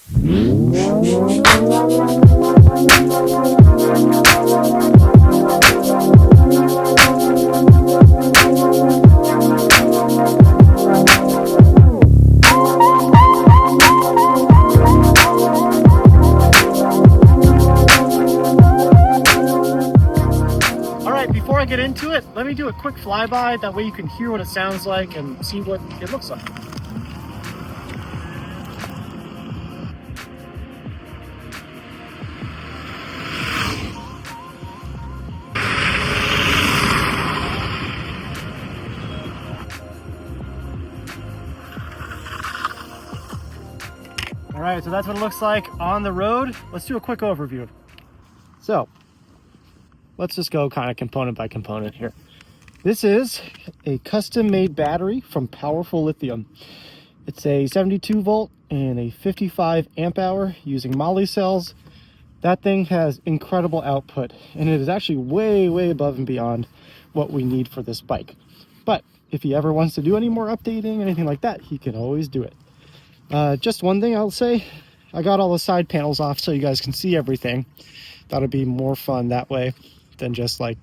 Before I get into it, let me do a quick flyby. That way you can hear what it sounds like and see what it looks like. All right, so that's what it looks like on the road. Let's do a quick overview. So let's just go kind of component by component here. This is a custom-made battery from Powerful Lithium. It's a 72 volt and a 55 amp hour using moly cells. That thing has incredible output, and it is actually way, way above and beyond what we need for this bike. But if he ever wants to do any more updating, anything like that, he can always do it. Just one thing I'll say, I got all the side panels off so you guys can see everything. Thought it'd be more fun that way than just like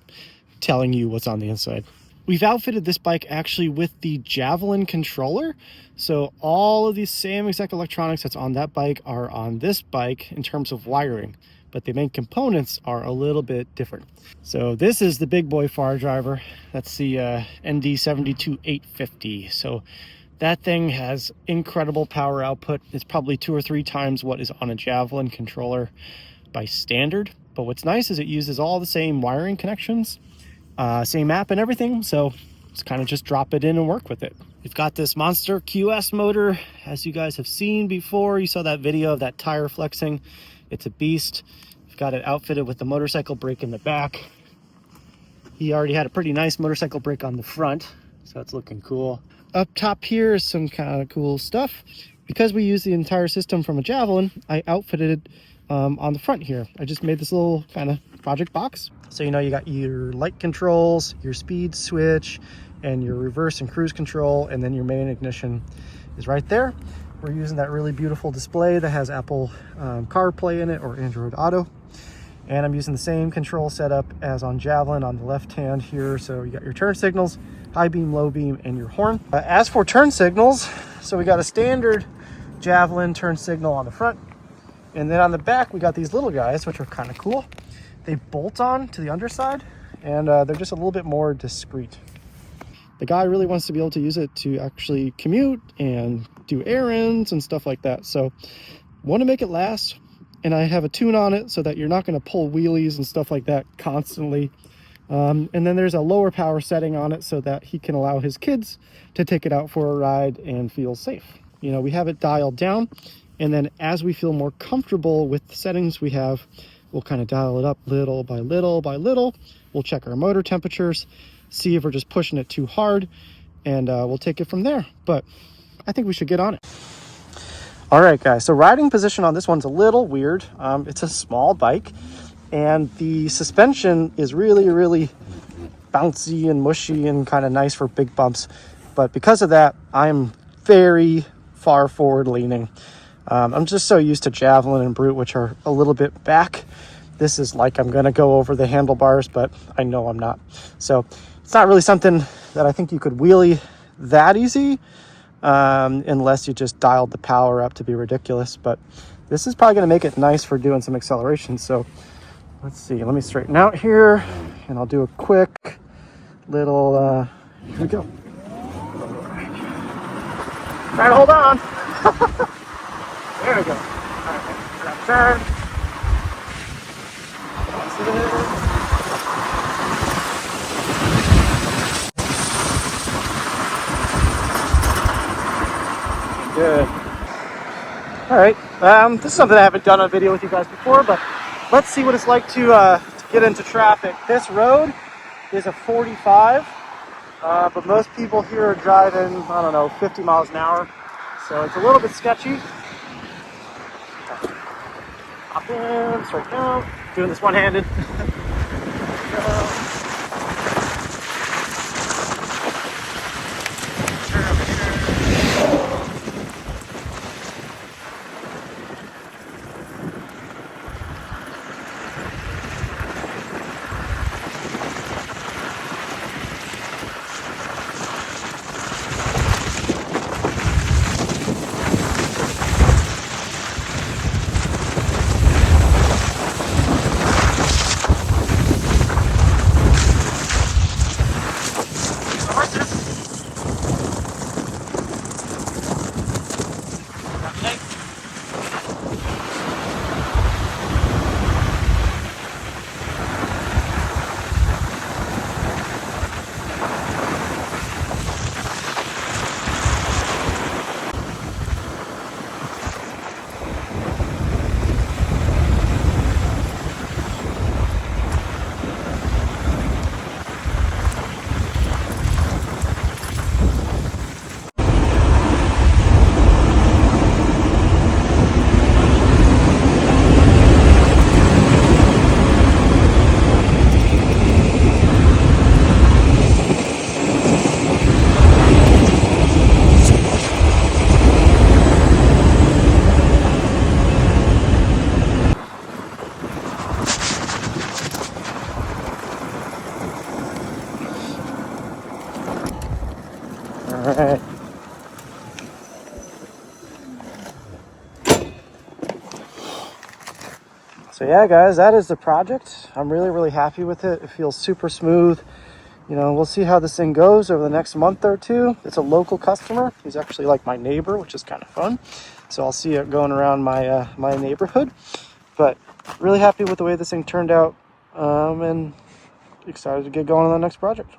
telling you what's on the inside. We've outfitted this bike actually with the Javelin controller. So all of these same exact electronics that's on that bike are on this bike in terms of wiring, but the main components are a little bit different. So this is the big boy Fardriver. That's the ND72850. So that thing has incredible power output. It's probably 2 or 3 times what is on a Javelin controller by standard. But what's nice is it uses all the same wiring connections, same app and everything. So it's kind of just drop it in and work with it. We've got this monster QS motor, as you guys have seen before. You saw that video of that tire flexing. It's a beast. We've got it outfitted with the motorcycle brake in the back. He already had a pretty nice motorcycle brake on the front, so it's looking cool. Up top here is some kind of cool stuff. Because we use the entire system from a Javelin, I outfitted it on the front here. I just made this little kind of project box. So you know you got your light controls, your speed switch, and your reverse and cruise control, and then your main ignition is right there. We're using that really beautiful display that has Apple CarPlay in it or Android Auto. And I'm using the same control setup as on Javelin on the left hand here. So you got your turn signals, high beam, low beam, and your horn. As for turn signals, so we got a standard Javelin turn signal on the front. And then on the back, we got these little guys, which are kind of cool. They bolt on to the underside, and they're just a little bit more discreet. The guy really wants to be able to use it to actually commute and do errands and stuff like that. So want to make it last. And I have a tune on it so that you're not going to pull wheelies and stuff like that constantly. And then there's a lower power setting on it so that he can allow his kids to take it out for a ride and feel safe. You know, we have it dialed down, and then as we feel more comfortable with the settings we have, we'll kind of dial it up little by little by little. We'll check our motor temperatures, see if we're just pushing it too hard, and we'll take it from there. But I think we should get on it. All right, guys, so riding position on this one's a little weird. It's a small bike, and the suspension is really, really bouncy and mushy and kind of nice for big bumps. But because of that, I'm very far forward leaning. I'm just so used to Javelin and Brute, which are a little bit back. This is like I'm going to go over the handlebars, but I know I'm not. So it's not really something that I think you could wheelie that easy. Unless you just dialed the power up to be ridiculous. But this is probably going to make it nice for doing some acceleration. So let's see. Let me straighten out here, and I'll do a quick little, here we go. Try to hold on. There we go. All right, turn. Good. All right, this is something I haven't done on video with you guys before, but let's see what it's like to get into traffic. This road is a 45, but most people here are driving, I don't know, 50 miles an hour, so it's a little bit sketchy. Hop in, straight down, doing this one-handed. So yeah, guys, that is the project. I'm really happy with it. It feels super smooth. You know, we'll see how this thing goes over the next month or two. It's a local customer. He's actually like my neighbor, which is kind of fun. So I'll see it going around my my neighborhood. But really happy with the way this thing turned out, and excited to get going on the next project.